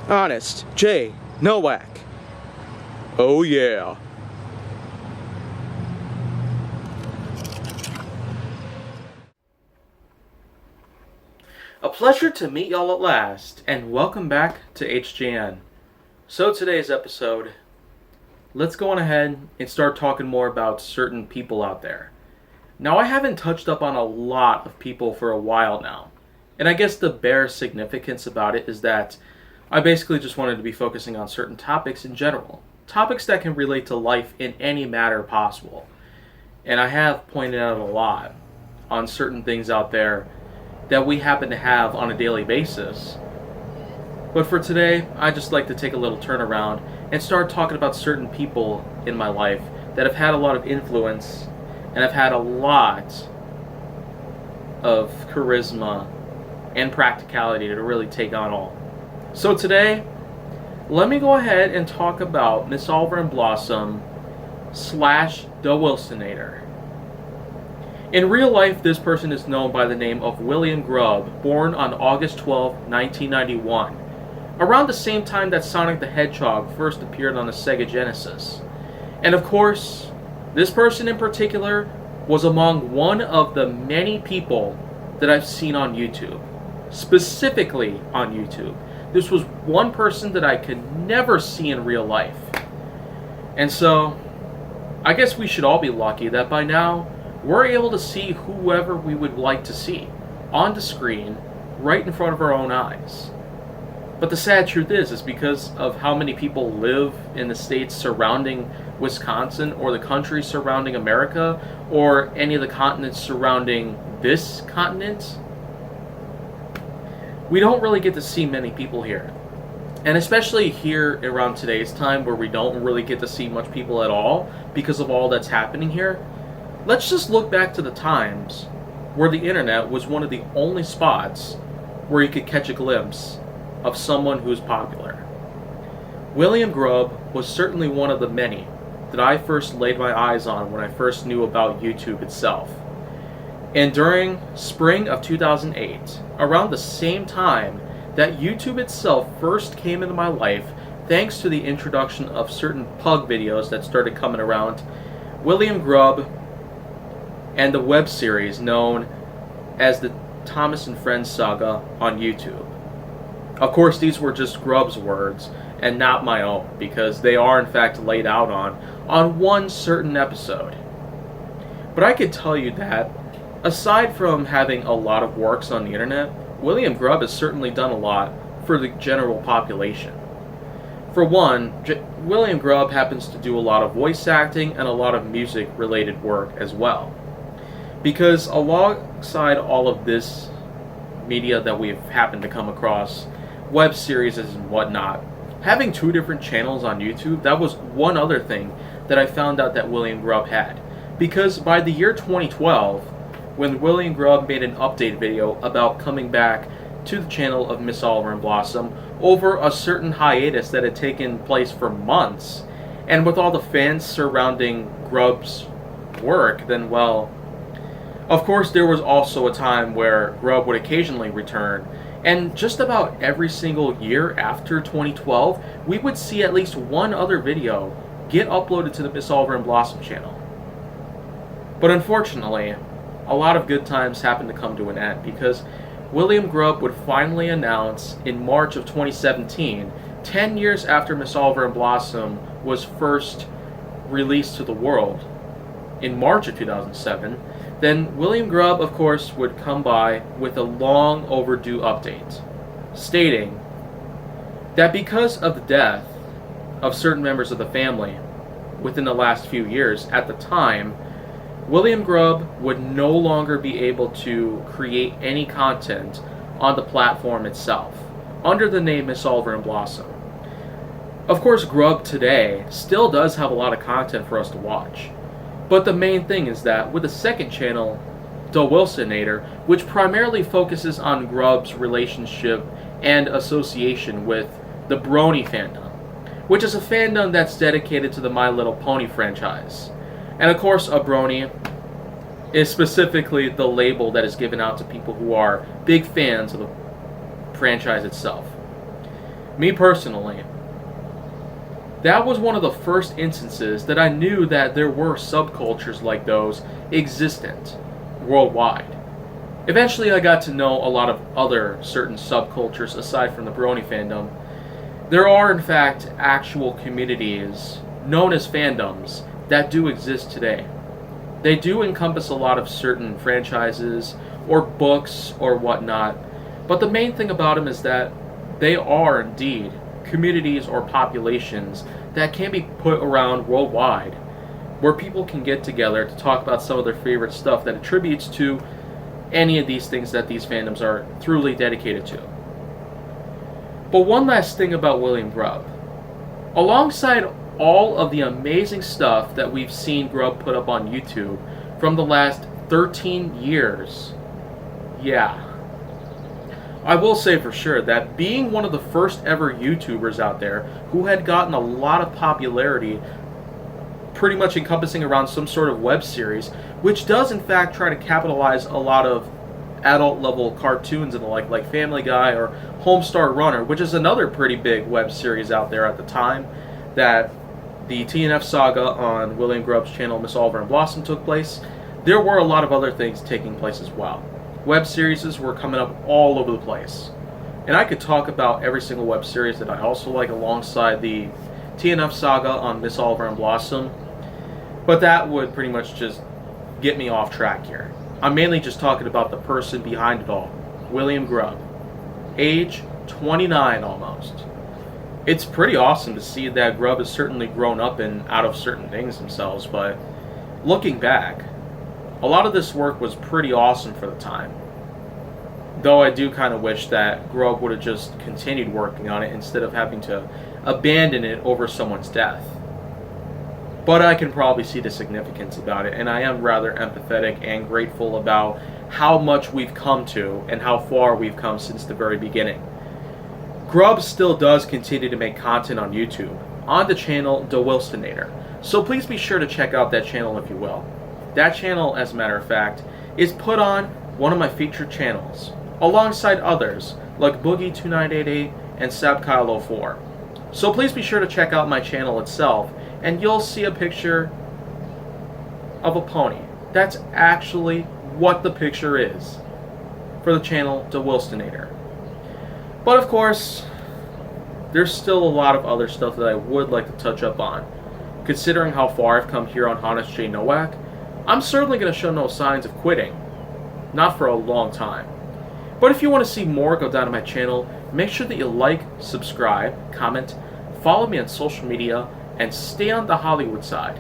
Honest J. Nowak. Oh yeah. A pleasure to meet y'all at last, and welcome back to HJN. So today's episode, let's go on ahead and start talking more about certain people out there. Now, I haven't touched up on a lot of people for a while now, and I guess the bare significance about it is that I basically just wanted to be focusing on certain topics in general. Topics that can relate to life in any matter possible. And I have pointed out a lot on certain things out there that we happen to have on a daily basis. But for today, I just like to take a little turnaround and start talking about certain people in my life that have had a lot of influence and have had a lot of charisma and practicality to really take on all. So today, let me go ahead and talk about Miss Oliver and Blossom / The Wilsonator. In real life, this person is known by the name of William Grubb, born on August 12, 1991, around the same time that Sonic the Hedgehog first appeared on the Sega Genesis. And of course, this person in particular was among one of the many people that I've seen on YouTube, specifically on YouTube. This was one person that I could never see in real life. And so, I guess we should all be lucky that by now, we're able to see whoever we would like to see on the screen right in front of our own eyes. But the sad truth is because of how many people live in the states surrounding Wisconsin, or the country surrounding America, or any of the continents surrounding this continent, we don't really get to see many people here. And especially here around today's time where we don't really get to see much people at all because of all that's happening here. Let's just look back to the times where the internet was one of the only spots where you could catch a glimpse of someone who's popular. William Grubb was certainly one of the many that I first laid my eyes on when I first knew about YouTube itself. And during spring of 2008, around the same time that YouTube itself first came into my life, thanks to the introduction of certain pug videos that started coming around, William Grubb and the web series known as the Thomas and Friends Saga on YouTube. Of course, these were just Grubb's words and not my own, because they are in fact laid out on one certain episode. But I could tell you that, aside from having a lot of works on the internet, William Grubb has certainly done a lot for the general population. For one, William Grubb happens to do a lot of voice acting and a lot of music related work as well. Because alongside all of this media that we've happened to come across, web series and whatnot, having two different channels on YouTube, that was one other thing that I found out that William Grubb had. Because by the year 2012, when William Grubb made an update video about coming back to the channel of Miss Oliver and Blossom over a certain hiatus that had taken place for months, and with all the fans surrounding Grubb's work, then well, of course there was also a time where Grubb would occasionally return, and just about every single year after 2012, we would see at least one other video get uploaded to the Miss Oliver and Blossom channel. But unfortunately, a lot of good times happened to come to an end, because William Grubb would finally announce in March of 2017, 10 years after Miss Oliver and Blossom was first released to the world, in March of 2007, then William Grubb, of course, would come by with a long overdue update, stating that because of the death of certain members of the family within the last few years, at the time, William Grubb would no longer be able to create any content on the platform itself, under the name Miss Oliver and Blossom. Of course, Grubb today still does have a lot of content for us to watch. But the main thing is that with the second channel, The Wilsonator, which primarily focuses on Grubb's relationship and association with the Brony fandom, which is a fandom that's dedicated to the My Little Pony franchise. And of course, a Brony is specifically the label that is given out to people who are big fans of the franchise itself. Me personally, that was one of the first instances that I knew that there were subcultures like those existent worldwide. Eventually, I got to know a lot of other certain subcultures aside from the Brony fandom. There are, in fact, actual communities known as fandoms that do exist today. They do encompass a lot of certain franchises or books or whatnot, but the main thing about them is that they are indeed communities or populations that can be put around worldwide where people can get together to talk about some of their favorite stuff that attributes to any of these things that these fandoms are truly dedicated to. But one last thing about William Grubb. Alongside all of the amazing stuff that we've seen Grubb put up on YouTube from the last 13 years, yeah, I will say for sure that being one of the first ever YouTubers out there who had gotten a lot of popularity, pretty much encompassing around some sort of web series, which does in fact try to capitalize a lot of adult level cartoons and the like Family Guy or Homestar Runner, which is another pretty big web series out there at the time that the TNF saga on William Grubb's channel Miss Oliver and Blossom took place. There were a lot of other things taking place as well. Web series were coming up all over the place. And I could talk about every single web series that I also like alongside the TNF saga on Miss Oliver and Blossom, but that would pretty much just get me off track here. I'm mainly just talking about the person behind it all, William Grubb. Age 29 almost. It's pretty awesome to see that Grubb has certainly grown up and out of certain things themselves, but looking back, a lot of this work was pretty awesome for the time. Though I do kind of wish that Grubb would have just continued working on it instead of having to abandon it over someone's death. But I can probably see the significance about it, and I am rather empathetic and grateful about how much we've come to and how far we've come since the very beginning. Grubb still does continue to make content on YouTube, on the channel The Wilstonator, so please be sure to check out that channel if you will. That channel, as a matter of fact, is put on one of my featured channels, alongside others like Boogie2988 and SabKyle04. So please be sure to check out my channel itself, and you'll see a picture of a pony. That's actually what the picture is for the channel The Wilstonator. But of course, there's still a lot of other stuff that I would like to touch up on. Considering how far I've come here on Honest J Nowak, I'm certainly going to show no signs of quitting. Not for a long time. But if you want to see more go down to my channel, make sure that you like, subscribe, comment, follow me on social media, and stay on the Hollywood side.